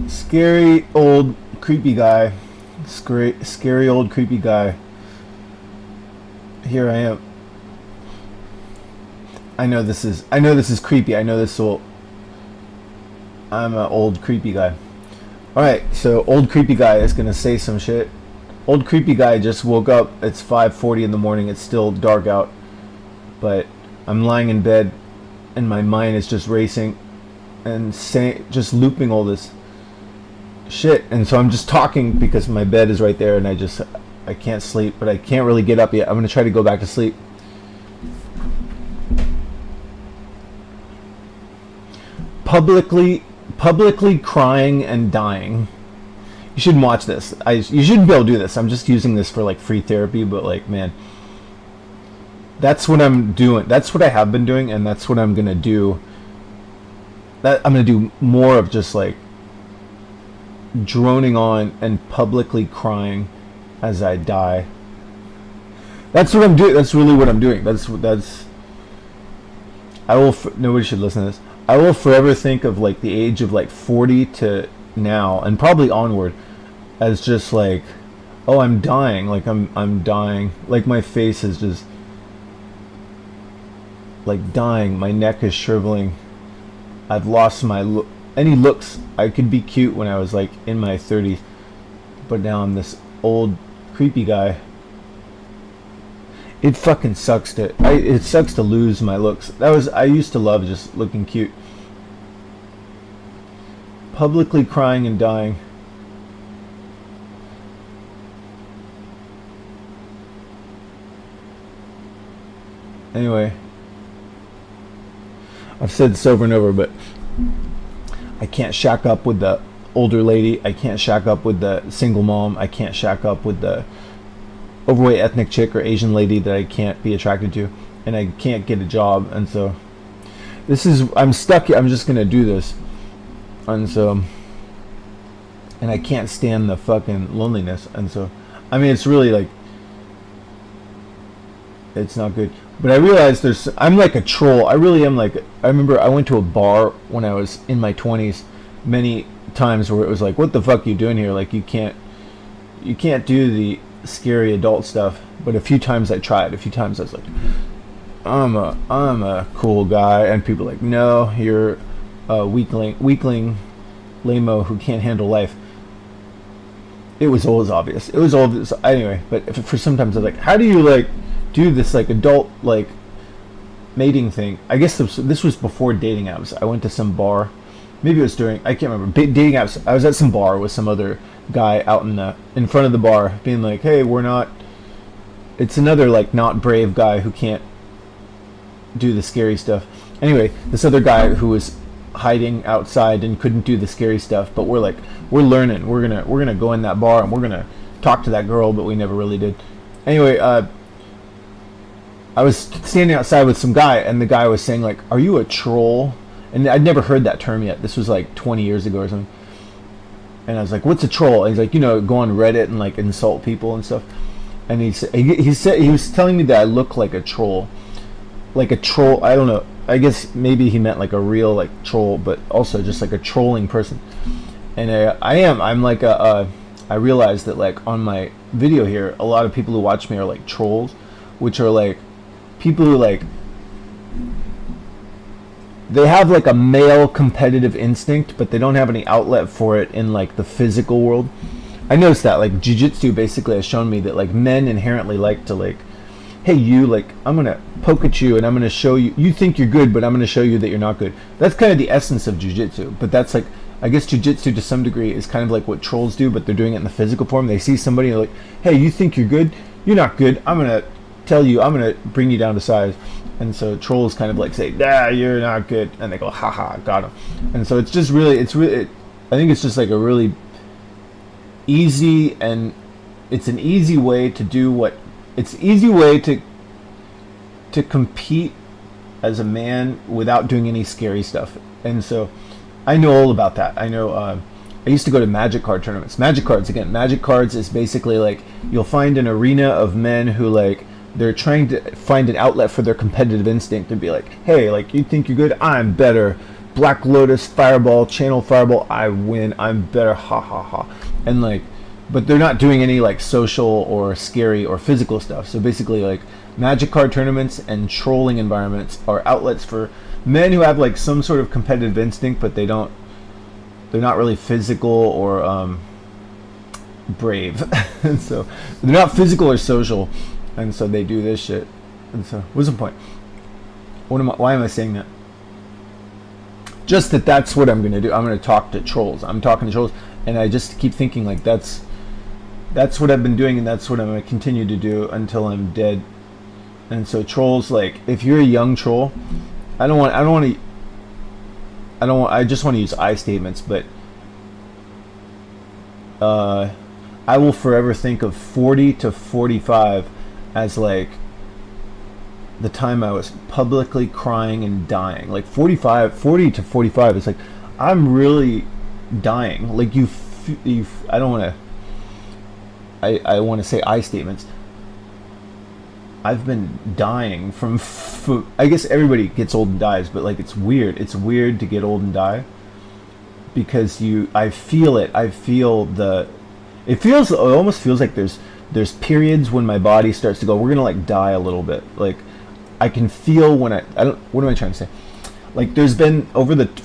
Scary old creepy guy. Scary old creepy guy. Here I am. I know this is creepy. I know this will. I'm an old creepy guy. Alright, so old creepy guy is gonna say some shit. Old creepy guy just woke up. It's 5:40 in the morning. It's still dark out. But I'm lying in bed and my mind is just racing and just looping all this shit. And so I'm just talking because my bed is right there and I can't sleep, but I can't really get up yet. I'm gonna try to go back to sleep. Publicly crying and dying. You shouldn't watch this. You shouldn't be able to do this. I'm just using this for like free therapy, but like, man, that's what I'm doing. That's what I have been doing, and that's what I'm gonna do. I'm gonna do more of just like droning on and publicly crying as I die. That's what I'm doing. That's really what I'm doing. Nobody should listen to this. I will forever think of like the age of like 40 to now, and probably onward, as just like, oh, I'm dying. Like I'm dying. Like my face is just like dying. My neck is shriveling. I've lost my any looks. I could be cute when I was like in my 30s, but now I'm this old creepy guy. It fucking sucks it sucks to lose my looks. I used to love just looking cute. Publicly crying and dying. Anyway, I've said this over and over, but I can't shack up with the older lady. I can't shack up with the single mom. I can't shack up with the overweight ethnic chick or Asian lady that I can't be attracted to, and I can't get a job. And so I'm stuck. I'm just gonna do this, and so, and I can't stand the fucking loneliness. And so, I mean, it's really like, it's not good. But I realize I'm like a troll. I really am. Like, I remember I went to a bar when I was in my 20s many times where it was like, what the fuck are you doing here? Like, you can't do the scary adult stuff. But a few times I tried. A few times I was like, I'm a cool guy, and people were like, no, you're a weakling lame-o who can't handle life. It was always obvious. It was always anyway. But for sometimes I was like, how do you like do this like adult like mating thing? I guess this was before dating apps. I went to some bar. Maybe it was during, I can't remember. Dating apps. I was at some bar with some other guy out in front of the bar, being like, "Hey, we're not." It's another like not brave guy who can't do the scary stuff. Anyway, this other guy who was hiding outside and couldn't do the scary stuff, but we're learning. We're gonna go in that bar and we're gonna talk to that girl, but we never really did. Anyway, I was standing outside with some guy, and the guy was saying like, "Are you a troll?" And I'd never heard that term yet. This was like 20 years ago or something. And I was like, "What's a troll?" And he's like, go on Reddit and like insult people and stuff. And he was telling me that I look like a troll, like a troll. I don't know. I guess maybe he meant like a real like troll, but also just like a trolling person. And I'm like I realized that like on my video here, a lot of people who watch me are like trolls, which are like people who like, they have like a male competitive instinct, but they don't have any outlet for it in like the physical world. I noticed that like jiu-jitsu basically has shown me that like men inherently like to like, hey, you, like, I'm gonna poke at you and I'm gonna show you, you think you're good, but I'm gonna show you that you're not good. That's kind of the essence of jiu-jitsu. But that's like, I guess jiu-jitsu to some degree is kind of like what trolls do, but they're doing it in the physical form. They see somebody and they're like, hey, you think you're good? You're not good. I'm gonna tell you, I'm gonna bring you down to size. And so trolls kind of like say, nah, you're not good, and they go, haha, got him. And so it's just really, I think it's just like a really easy, and it's an easy way to do what, it's an easy way to compete as a man without doing any scary stuff. And so I know all about that. I know, I used to go to magic card tournaments. Magic cards, again, magic cards is basically like, you'll find an arena of men who like, they're trying to find an outlet for their competitive instinct and be like, hey, like, you think you're good? I'm better. Black Lotus, Fireball, Channel Fireball, I win, I'm better, ha ha ha. And like, but they're not doing any like social or scary or physical stuff. So basically like magic card tournaments and trolling environments are outlets for men who have like some sort of competitive instinct, but they're not really physical or brave. And so they're not physical or social, and so they do this shit. And so what's the point? Why am I saying that? Just that's what I'm gonna do. I'm gonna talk to trolls. I'm talking to trolls, and I just keep thinking like that's what I've been doing, and that's what I'm gonna continue to do until I'm dead. And so trolls, like if you're a young troll, I just want to use I statements, but I will forever think of 40 to 45 as like the time I was publicly crying and dying. Like 40 to 45 is like I'm really dying. Like I don't want to. I want to say I statements. I've been dying from I guess everybody gets old and dies, but like it's weird. It's weird to get old and die because I feel it. I feel it almost feels like there's periods when my body starts to go, we're gonna like die a little bit. Like I can feel when I don't, what am I trying to say? Like there's been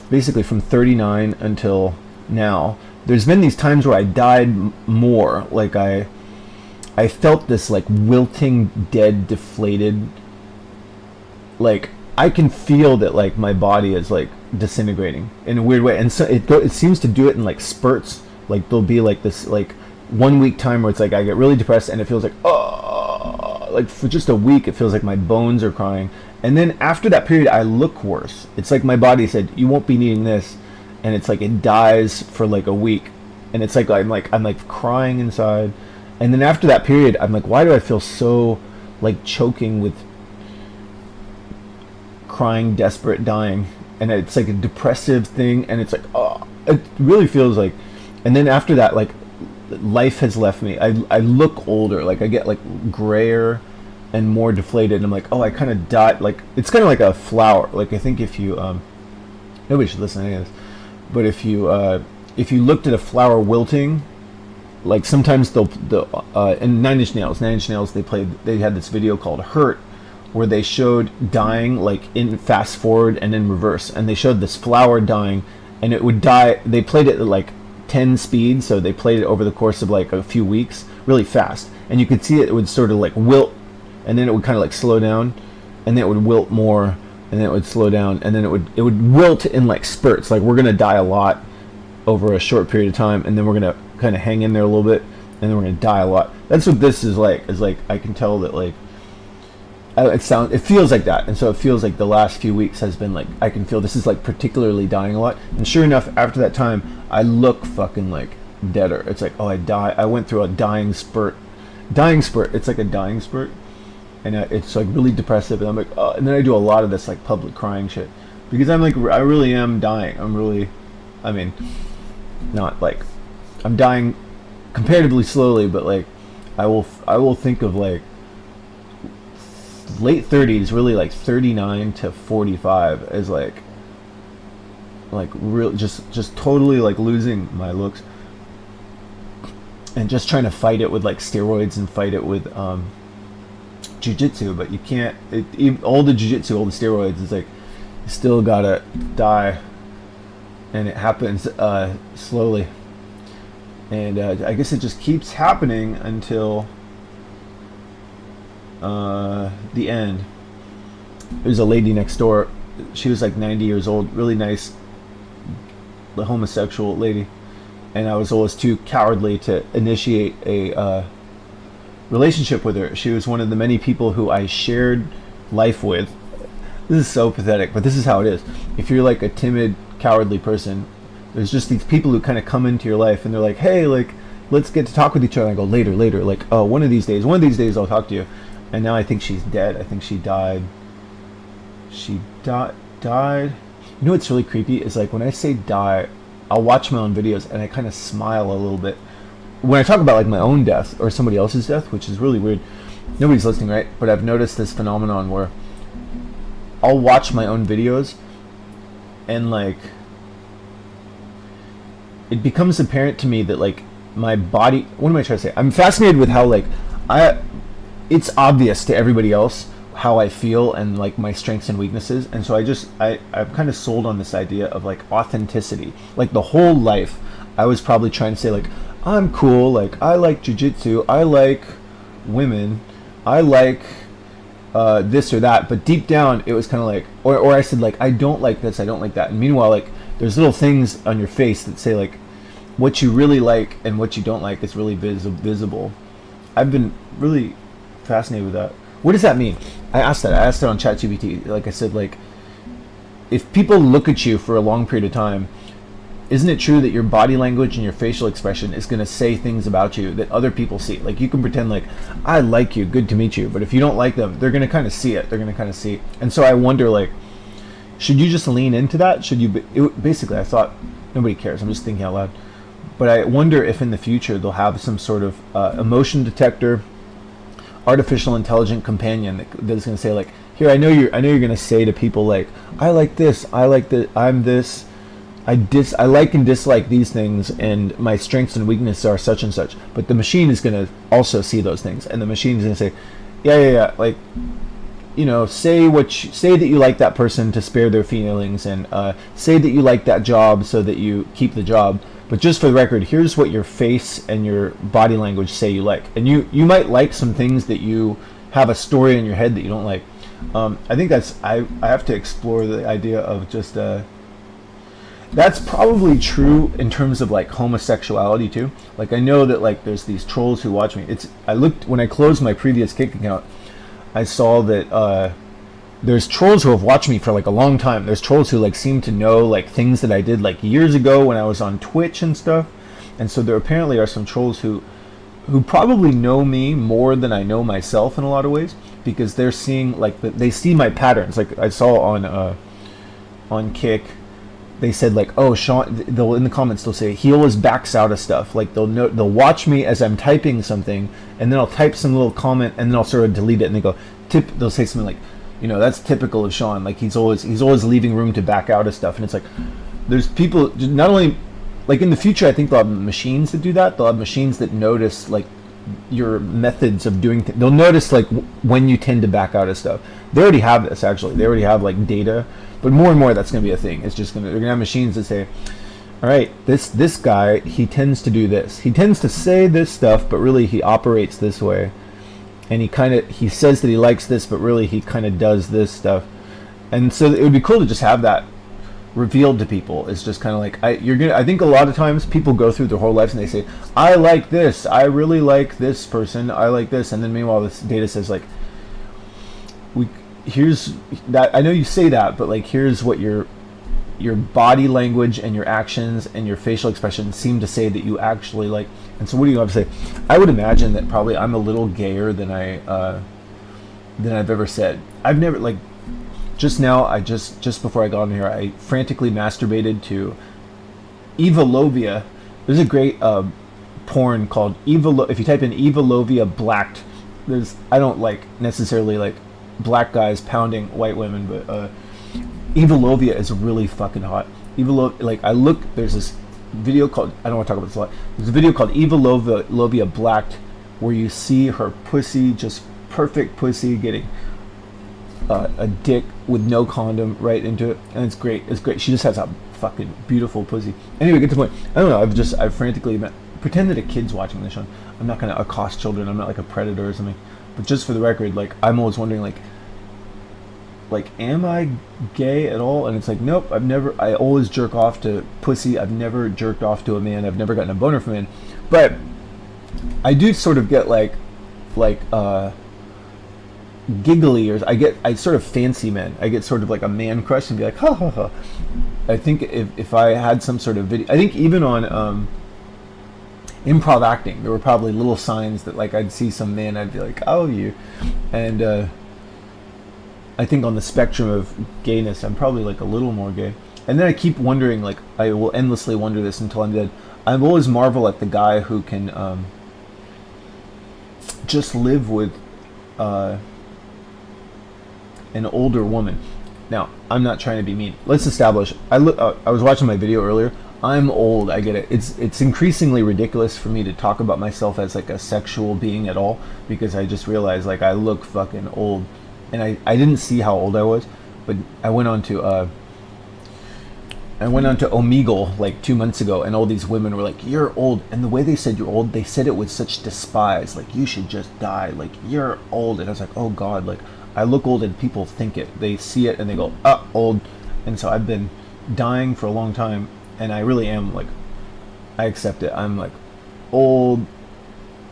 basically from 39 until now, there's been these times where I died more. Like I felt this like wilting, dead, deflated, like I can feel that like my body is like disintegrating in a weird way, and so it seems to do it in like spurts. Like there'll be like this like 1 week time where it's like I get really depressed and it feels like, oh, like for just a week it feels like my bones are crying, and then after that period I look worse. It's like my body said you won't be needing this, and it's like it dies for like a week, and it's like I'm like crying inside. And then after that period, I'm like, why do I feel so like choking with crying, desperate, dying? And it's like a depressive thing, and it's like, oh, it really feels like. And then after that, like life has left me. I look older, like I get like grayer and more deflated, and I'm like, oh, I kind of died. Like it's kind of like a flower. Like I think if you nobody should listen to any of this, but if you looked at a flower wilting, like sometimes they'll in Nine Inch Nails they had this video called Hurt, where they showed dying like in fast forward and in reverse, and they showed this flower dying, and it would die. They played it at like 10 speed, so they played it over the course of like a few weeks really fast, and you could see it would sort of like wilt, and then it would kind of like slow down, and then it would wilt more, and then it would slow down, and then it would wilt in like spurts. Like we're gonna die a lot over a short period of time, and then we're gonna kind of hang in there a little bit, and then we're gonna die a lot. That's what this is like. Is like I can tell that like it feels like that, and so it feels like the last few weeks has been like I can feel this is like particularly dying a lot. And sure enough, after that time, I look fucking like deader. It's like, oh, I went through a dying spurt. It's like a dying spurt, and it's like really depressive. And I'm like, oh, and then I do a lot of this like public crying shit because I'm like I really am dying. I mean, not like I'm dying comparatively slowly, but like I will think of like late 30s, really like 39 to 45 as like real just totally like losing my looks and just trying to fight it with like steroids and fight it with jiu-jitsu, but you can't. All the jiu-jitsu, all the steroids, is like you still gotta die, and it happens slowly, and I guess it just keeps happening until the end. There's a lady next door. She was like 90 years old, really nice, the homosexual lady, and I was always too cowardly to initiate a relationship with her. She was one of the many people who I shared life with. This is so pathetic, but this is how it is. If you're like a timid, cowardly person, there's just these people who kind of come into your life, and they're like, hey, like, let's get to talk with each other. And I go, later, like, oh, one of these days I'll talk to you. And now I think she's dead. I think she died. She died. You know what's really creepy is like when I say die, I'll watch my own videos and I kind of smile a little bit when I talk about like my own death or somebody else's death, which is really weird. Nobody's listening, right? But I've noticed this phenomenon where I'll watch my own videos and like it becomes apparent to me that like my body, what am I trying to say, I'm fascinated with how like it's obvious to everybody else how I feel and like my strengths and weaknesses, and so I'm kind of sold on this idea of like authenticity. Like the whole life I was probably trying to say like I'm cool, like I like jiu-jitsu, I like women, I like this or that, but deep down it was kind of like, or I said like I don't like this, I don't like that, and meanwhile like there's little things on your face that say like what you really like and what you don't like is really visible. I've been really fascinated with that. What does that mean? I asked it on ChatGPT. Like I said, like if people look at you for a long period of time, isn't it true that your body language and your facial expression is going to say things about you that other people see? Like you can pretend like I like you, good to meet you, but if you don't like them, they're going to kind of see it. They're going to kind of see. And so I wonder, like, should you just lean into that? Should you basically, I thought nobody cares. I'm just thinking out loud. But I wonder if in the future they'll have some sort of emotion detector, artificial intelligent companion that's going to say like, here, I know you're going to say to people like, I like this, I like that, I'm this, I like and dislike these things, and my strengths and weaknesses are such and such. But the machine is going to also see those things, and the machine is going to say, yeah, like, you know, say that you like that person to spare their feelings, and say that you like that job so that you keep the job. But just for the record, here's what your face and your body language say you like. And you might like some things that you have a story in your head that you don't like. I think I have to explore the idea of just that's probably true in terms of like homosexuality too. Like I know that like there's these trolls who watch me. I looked when I closed my previous Kick account, I saw that there's trolls who have watched me for like a long time. There's trolls who like seem to know like things that I did like years ago when I was on Twitch and stuff. And so there apparently are some trolls who probably know me more than I know myself in a lot of ways, because they're seeing like they see my patterns. Like I saw on Kick, they said like, oh, Sean, they'll in the comments they'll say he always backs out of stuff. Like they'll watch me as I'm typing something, and then I'll type some little comment, and then I'll sort of delete it, and they go they'll say something like, you know, that's typical of Sean. Like he's always leaving room to back out of stuff. And it's like there's people not only like in the future. I think they'll have machines that do that. They'll have machines that notice like your methods of doing things. They'll notice like when you tend to back out of stuff. They already have this actually. They already have like data. But more and more that's going to be a thing. It's just they're going to have machines that say, all right, this guy, he tends to do this. He tends to say this stuff, but really he operates this way. And he says that he likes this, but really he kind of does this stuff. And so it would be cool to just have that revealed to people. It's just kind of like I think a lot of times people go through their whole lives and they say, I like this, I really like this person, I like this, and then meanwhile this data says like, here's that, I know you say that, but like here's what your body language and your actions and your facial expression seem to say that you actually like. And so what do you have to say? I would imagine that probably I'm a little gayer than I've ever said. I've never, like, just now, just before I got on here, I frantically masturbated to Eva Lovia. There's a great porn called if you type in Eva Lovia blacked, I don't like necessarily like black guys pounding white women, but Eva Lovia is really fucking hot. There's this video called, I don't want to talk about this a lot. There's a video called Eva Lovia Blacked, where you see her pussy, just perfect pussy, getting a dick with no condom right into it, and it's great. It's great. She just has a fucking beautiful pussy. Anyway, get to the point. I don't know. I've frantically pretend that a kid's watching this show. I'm not gonna accost children. I'm not like a predator or something. But just for the record, like I'm always wondering, like am I gay at all? And it's like, nope, I always jerk off to pussy. I've never jerked off to a man. I've never gotten a boner from a man. But I do sort of get like giggly, or I sort of fancy men. I get sort of like a man crush and be like, ha ha ha. I think if I had some sort of video, I think even on improv acting, there were probably little signs that like I'd see some man, I'd be like, oh, you. And I think on the spectrum of gayness, I'm probably like a little more gay. And then I keep wondering, like I will endlessly wonder this until I'm dead. I always marvel at the guy who can just live with an older woman. Now, I'm not trying to be mean. Let's establish. I was watching my video earlier. I'm old. I get it. It's increasingly ridiculous for me to talk about myself as like a sexual being at all, because I just realized like I look fucking old, and I didn't see how old I was, but I went on to Omegle like 2 months ago, and all these women were like, "You're old," and the way they said you're old, they said it with such despise, like you should just die, like you're old, and I was like, oh god, like I look old, and people think it, they see it, and they go, ah, old, and so I've been dying for a long time, and I really am like, I accept it, I'm like old,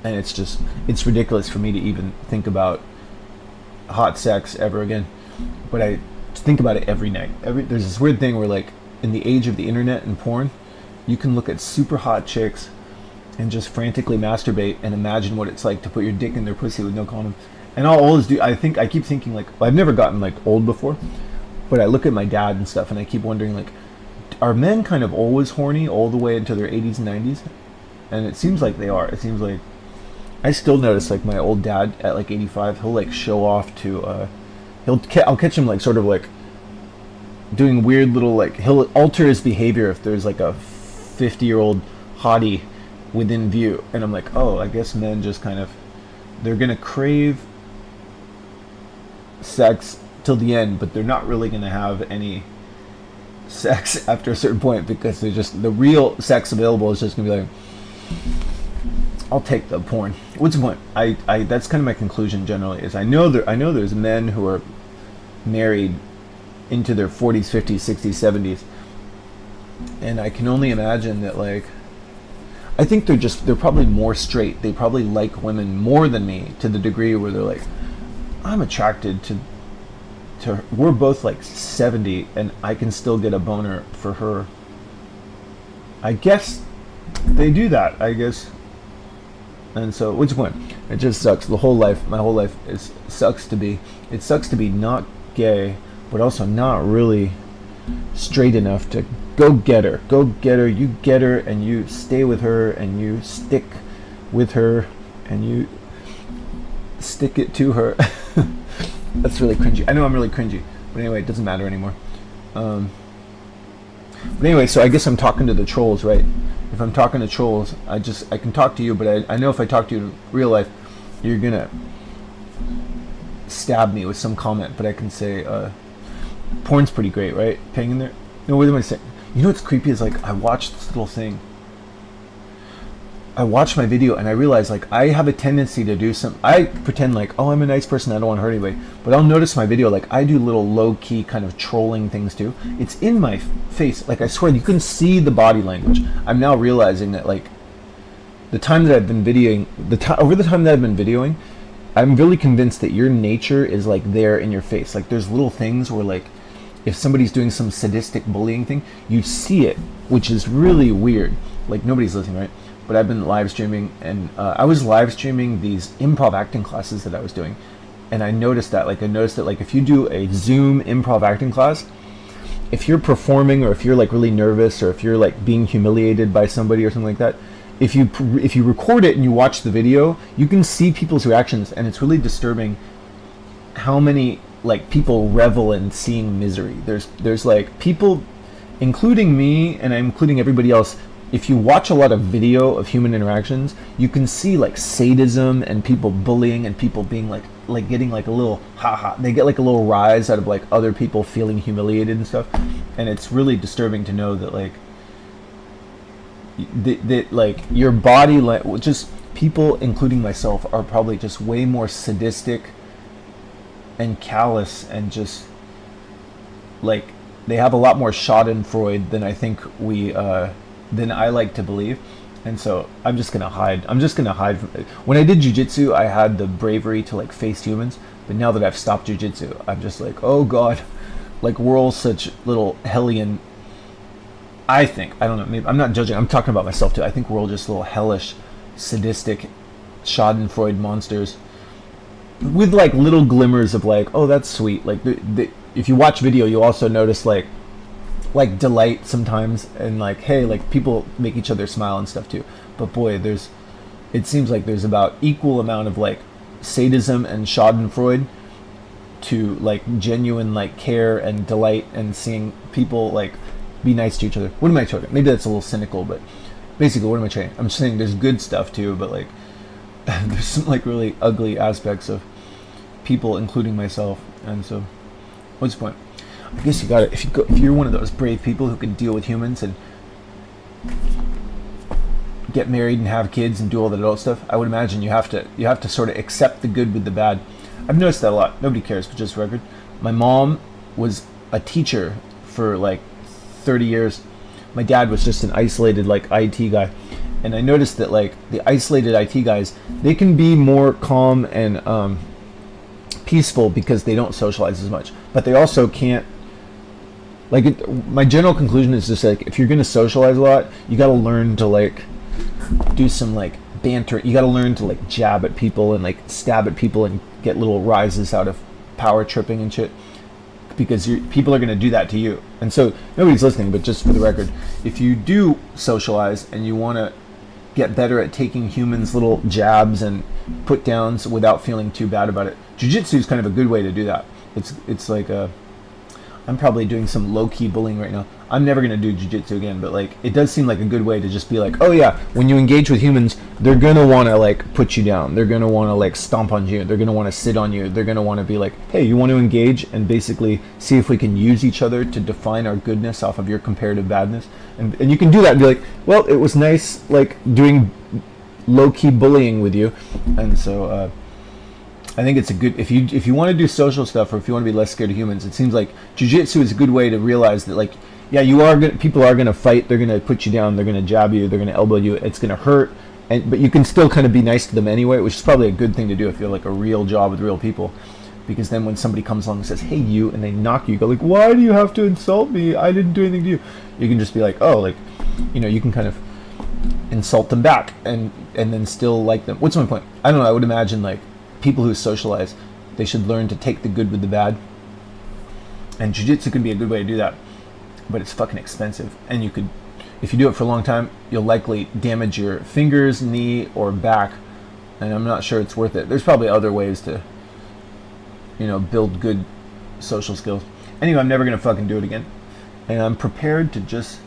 and it's ridiculous for me to even think about hot sex ever again, but I think about it every night. There's this weird thing where like, in the age of the internet and porn, you can look at super hot chicks and just frantically masturbate and imagine what it's like to put your dick in their pussy with no condom. And I'll always do, I keep thinking like, well, I've never gotten like old before, but I look at my dad and stuff, and I keep wondering like, are men kind of always horny all the way into their 80s and 90s? And it seems like they are. It seems like, I still notice like my old dad at like 85, he'll like show off to, I'll catch him like sort of like doing weird little, like, he'll alter his behavior if there's like a 50-year-old hottie within view, and I'm like, oh, I guess men just kind of, they're gonna crave sex till the end, but they're not really gonna have any sex after a certain point, because they're just, the real sex available is just gonna be like, I'll take the porn. What's the point? I that's kind of my conclusion generally, is I know there's men who are married into their 40s, 50s, 60s, 70s, and I can only imagine that, like, I think they're probably more straight. They probably like women more than me, to the degree where they're like, I'm attracted to her. We're both like 70 and I can still get a boner for her. I guess they do that, I guess. And so, what's the point? It just sucks. My whole life sucks to be not gay, but also not really straight enough to go get her. You get her, and you stay with her, and you stick with her, and you stick it to her. That's really cringy. I know I'm really cringy, but anyway, it doesn't matter anymore. But anyway, so I guess I'm talking to the trolls, right? If I'm talking to trolls, I can talk to you, but I know if I talk to you in real life, you're gonna stab me with some comment. But I can say, porn's pretty great, right? Paying in there. No, what am I saying? You know what's creepy is, like, I watched this little thing. I watched my video and I realized, like, I have a tendency to do I pretend like, oh, I'm a nice person, I don't want to hurt anybody. But I'll notice my video, like, I do little low-key kind of trolling things too. It's in my face. Like, I swear, you can see the body language. I'm now realizing that, like, over the time that I've been videoing, I'm really convinced that your nature is, like, there in your face. Like, there's little things where, like, if somebody's doing some sadistic bullying thing, you see it, which is really weird. Like, nobody's listening, right? But I've been live streaming, and I was live streaming these improv acting classes that I was doing, and I noticed that, like, if you do a Zoom improv acting class, if you're performing, or if you're like really nervous, or if you're like being humiliated by somebody or something like that, if you record it and you watch the video, you can see people's reactions, and it's really disturbing how many, like, people revel in seeing misery. There's like people, including me, and I'm including everybody else. If you watch a lot of video of human interactions, you can see, like, sadism and people bullying and people being like getting like a little they get like a little rise out of, like, other people feeling humiliated and stuff. And it's really disturbing to know that, like, that like your body, like, just people, including myself, are probably just way more sadistic and callous, and just like they have a lot more schadenfreude than I think than I like to believe. And so I'm just gonna hide. When I did jiu-jitsu, I had the bravery to, like, face humans, but now that I've stopped jiu-jitsu, I'm just like, oh god, like, we're all such little hellion, I think, I don't know, maybe I'm not judging, I'm talking about myself too. I think we're all just little hellish, sadistic, schadenfreude monsters with, like, little glimmers of, like, oh, that's sweet. Like, if you watch video, you also notice, like delight sometimes, and, like, hey, like, people make each other smile and stuff too. But boy, it seems like there's about equal amount of, like, sadism and schadenfreude to like genuine like care and delight and seeing people like be nice to each other. What am I talking? Maybe that's a little cynical, but basically, what am I saying? I'm saying there's good stuff too, but like there's some like really ugly aspects of people, including myself. And so, what's the point? I guess you got it. If you're one of those brave people who can deal with humans and get married and have kids and do all the adult stuff, I would imagine you have to sort of accept the good with the bad. I've noticed that a lot. Nobody cares, but just for record, my mom was a teacher for like 30 years. My dad was just an isolated like IT guy, and I noticed that like the isolated IT guys, they can be more calm and peaceful because they don't socialize as much, but they also can't. Like my general conclusion is just like if you're gonna socialize a lot, you got to learn to like do some like banter. You got to learn to like jab at people and like stab at people and get little rises out of power tripping and shit, because people are going to do that to you. And so nobody's listening, but just for the record, if you do socialize and you want to get better at taking humans' little jabs and put downs without feeling too bad about it, jiu-jitsu is kind of a good way to do that. It's like I'm probably doing some low-key bullying right now. I'm never going to do jiu-jitsu again, but like it does seem like a good way to just be like, oh yeah, when you engage with humans, they're going to want to like put you down. They're going to want to like stomp on you. They're going to want to sit on you. They're going to want to be like, hey, you want to engage and basically see if we can use each other to define our goodness off of your comparative badness. And you can do that and be like, well, it was nice like doing low-key bullying with you. And so I think it's a good, if you want to do social stuff, or if you want to be less scared of humans, it seems like jiu-jitsu is a good way to realize that like, yeah, people are gonna fight, they're gonna put you down, they're gonna jab you, they're gonna elbow you, it's gonna hurt, but you can still kind of be nice to them anyway, which is probably a good thing to do if you're like a real job with real people, because then when somebody comes along and says, hey you, and they knock you, you go like, why do you have to insult me? I didn't do anything to you. You can just be like, oh, like, you know, you can kind of insult them back and then still like them. What's my point? I don't know. I would imagine like people who socialize, they should learn to take the good with the bad, and jiu-jitsu can be a good way to do that, but it's fucking expensive, and you could, if you do it for a long time, you'll likely damage your fingers, knee, or back, and I'm not sure it's worth it. There's probably other ways to, you know, build good social skills. Anyway, I'm never gonna fucking do it again, and I'm prepared to just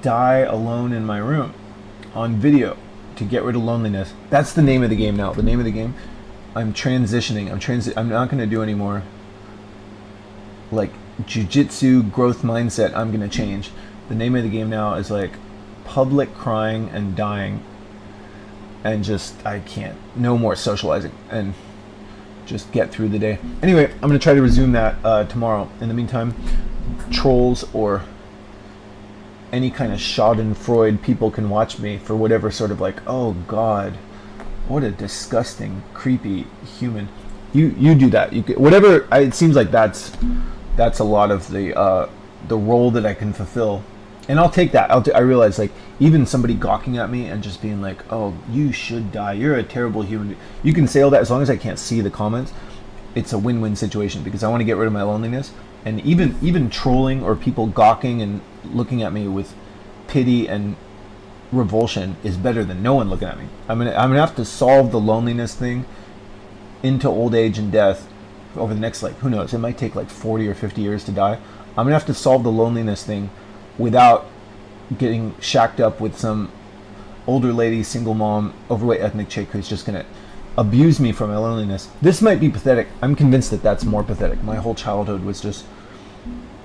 die alone in my room on video to get rid of loneliness. That's the name of the game now. The name of the game. I'm transitioning. I'm not going to do any more like jiu-jitsu growth mindset. I'm going to change. The name of the game now is like public crying and dying, and just I can't. No more socializing and just get through the day. Anyway, I'm going to try to resume that tomorrow. In the meantime, trolls or any kind of schadenfreude people can watch me for whatever sort of like, oh god, what a disgusting, creepy human. You do that. You whatever. It seems like that's a lot of the role that I can fulfill, and I'll take that. I realize like even somebody gawking at me and just being like, oh, you should die. You're a terrible human. You can say all that as long as I can't see the comments. It's a win-win situation because I want to get rid of my loneliness. And even trolling or people gawking and looking at me with pity and revulsion is better than no one looking at me. I'm gonna have to solve the loneliness thing into old age and death over the next, like, who knows, it might take like 40 or 50 years to die. I'm gonna have to solve the loneliness thing without getting shacked up with some older lady, single mom, overweight ethnic chick who's just gonna abuse me for my loneliness. This might be pathetic. I'm convinced that that's more pathetic. My whole childhood was just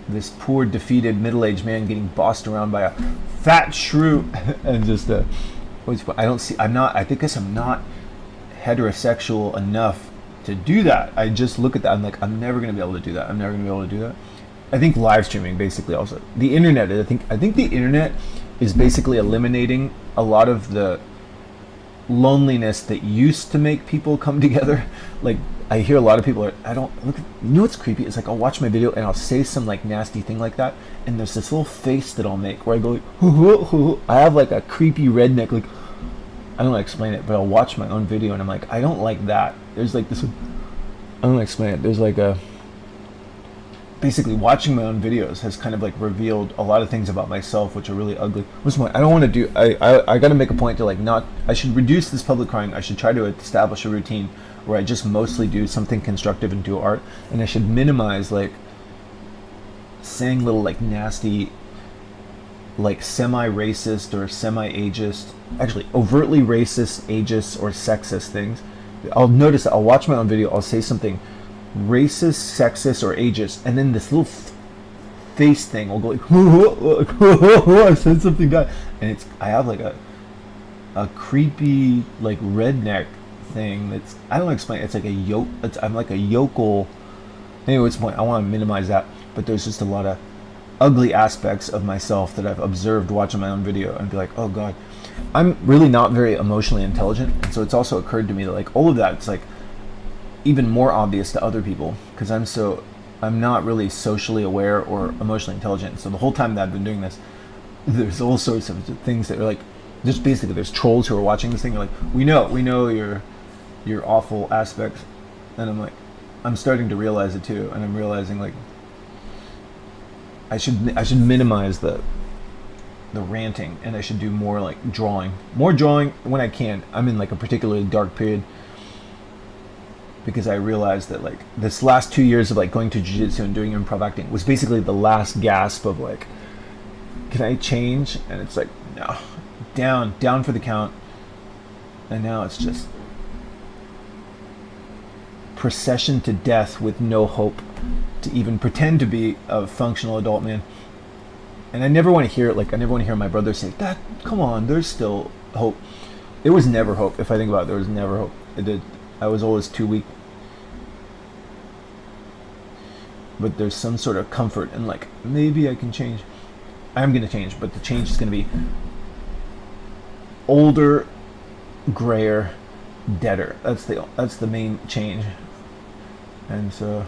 this poor, defeated, middle-aged man getting bossed around by a fat shrew, and just I guess I'm not heterosexual enough to do that. I just look at that. I'm like, I'm never gonna be able to do that. I'm never gonna be able to do that. I think live streaming basically also. The internet. I think the internet is basically eliminating a lot of the loneliness that used to make people come together. Like I hear a lot of people are, I don't look, you know what's creepy? It's like I'll watch my video and I'll say some like nasty thing like that, and there's this little face that I'll make where I go like, hoo, hoo, hoo. I have like a creepy redneck, like I don't know how to explain it, but I'll watch my own video and I'm like, I don't like that. There's like this, I don't know how to explain it. There's like basically watching my own videos has kind of like revealed a lot of things about myself which are really ugly. What's my, I don't want to do, I got to make a point to like not, I should reduce this public crying. I should try to establish a routine where I just mostly do something constructive and do art, and I should minimize like saying little like nasty, like semi-racist or semi-ageist, actually overtly racist, ageist, or sexist things. I'll notice that I'll watch my own video, I'll say something racist, sexist, or ageist, and then this little face thing will go like, I said something bad, and it's, I have like a creepy like redneck thing that's, I don't explain, it's like a yoke, I'm like a yokel. Anyway, what's the point? I want to minimize that, but there's just a lot of ugly aspects of myself that I've observed watching my own video and be like, oh god, I'm really not very emotionally intelligent. And so it's also occurred to me that like all of that, it's like even more obvious to other people because I'm not really socially aware or emotionally intelligent. So the whole time that I've been doing this, there's all sorts of things that are like, just basically there's trolls who are watching this thing, they're like, we know your awful aspects, and I'm like, I'm starting to realize it too, and I'm realizing like I should minimize the ranting, and I should do more like more drawing when I can. I'm in like a particularly dark period because I realized that like this last 2 years of like going to jiu-jitsu and doing improv acting was basically the last gasp of like, can I change? And it's like, no, down for the count. And now it's just procession to death with no hope to even pretend to be a functional adult man. And I never want to hear it, like I never want to hear my brother say, that, come on, there's still hope. There was never hope. If I think about it, there was never hope. I was always too weak. But there's some sort of comfort in like, maybe I can change. I'm going to change, but the change is going to be older, grayer, deader. That's the main change. And so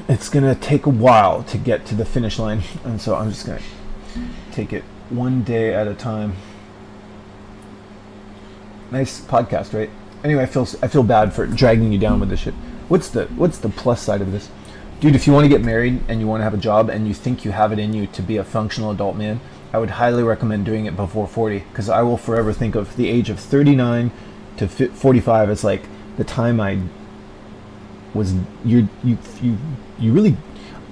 it's going to take a while to get to the finish line. And so I'm just going to take it one day at a time. Nice podcast, right? Anyway, I feel bad for dragging you down with this shit. What's the plus side of this? Dude, if you want to get married and you want to have a job and you think you have it in you to be a functional adult man, I would highly recommend doing it before 40, because I will forever think of the age of 39 to 45 as like the time I was, you really,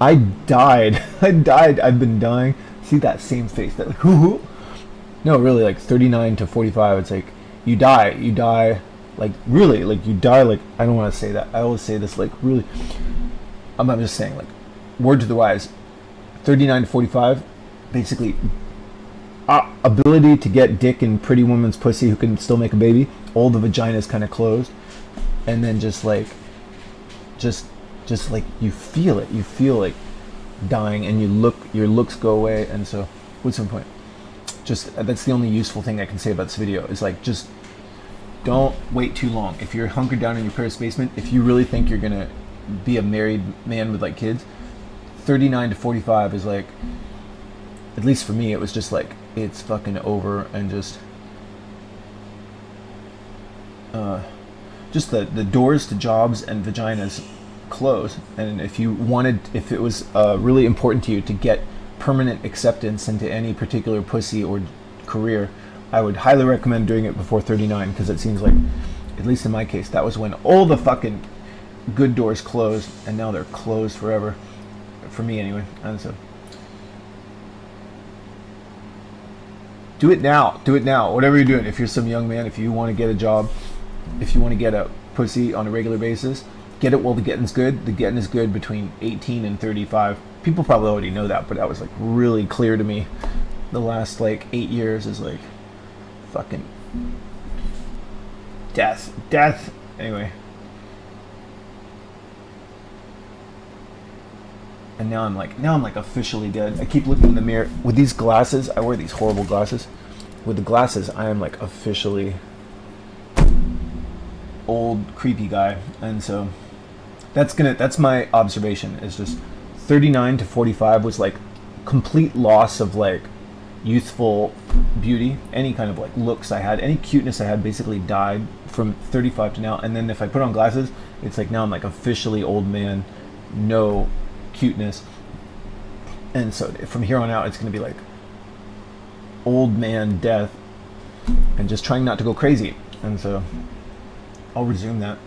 I died. I've been dying. See that same face, that like, hoo-hoo. No, really, like 39 to 45, it's like you die, like really, like you die, like, I don't want to say that. I always say this like really, I'm just saying like, word to the wise, 39 to 45, basically, ability to get dick in pretty woman's pussy who can still make a baby, all the vagina's kind of closed, and then just like you feel it, you feel like dying, and your looks go away. And so what's the point? Just, that's the only useful thing I can say about this video, is like, just don't wait too long. If you're hunkered down in your parents' basement, if you really think you're gonna be a married man with like kids, 39 to 45 is like, at least for me, it was just like, it's fucking over. And just the doors to jobs and vaginas close. And if it was really important to you to get permanent acceptance into any particular pussy or career, I would highly recommend doing it before 39, because it seems like, at least in my case, that was when all the fucking good doors closed, and now they're closed forever, for me anyway. And so do it now, whatever you're doing. If you're some young man, if you want to get a job, if you want to get a pussy on a regular basis, get it while the getting's good. The getting is good between 18 and 35. People probably already know that, but that was like really clear to me the last like 8 years, is like fucking death. Anyway, and now I'm like officially dead. I keep looking in the mirror with these glasses. I wear these horrible glasses. With the glasses, I am like officially old creepy guy. And so that's my observation, is just 39 to 45 was like complete loss of like youthful beauty. Any kind of like looks I had, any cuteness I had, basically died from 35 to now. And then if I put on glasses, it's like now I'm like officially old man no cuteness. And so from here on out, it's going to be like old man death and just trying not to go crazy. And so I'll resume that.